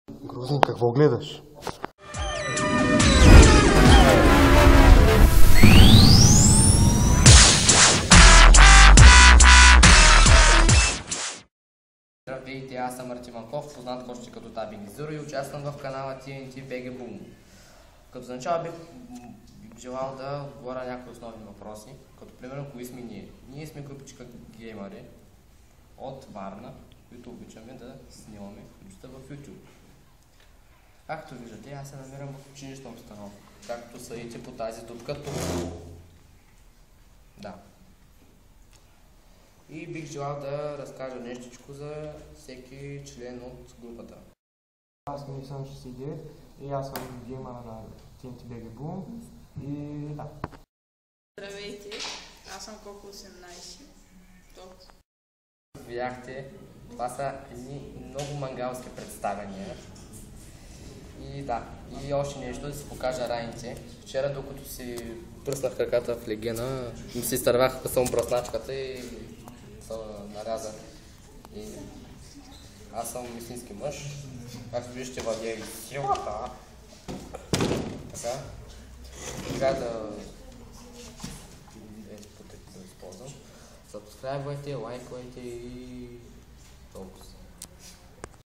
Грозин, какво гледаш? Здравейте, аз съм Артем Манков, познат още като Табинг Зиро и участвам в канала TNT BG Boom. Като за начало бих желал да отговоря някои основни въпроси, като примерно кои сме ние. Ние сме групичка геймери от Варна, които обичаме да снимаме видеота в YouTube. Както виждате, аз се намирам в училищна обстановка, както съдите по тази дупка тук. Да. И бих желал да разкажа нещичко за всеки член от групата. Аз ми съм 69 и аз съм геймър на TNT BG Boom и да. Здравейте, аз съм Коко 18. Видяхте, това са едни много мангалски представяния. И да, и още нещо да си покажа раните. Вчера, докато си тръснах краката в легена, ми се изтървах само бръсначката и се нарязах. И аз съм истински мъж. Както виждате, владея и силата. Така. Трябва да използвам. Subscribe-вайте, лайквайте и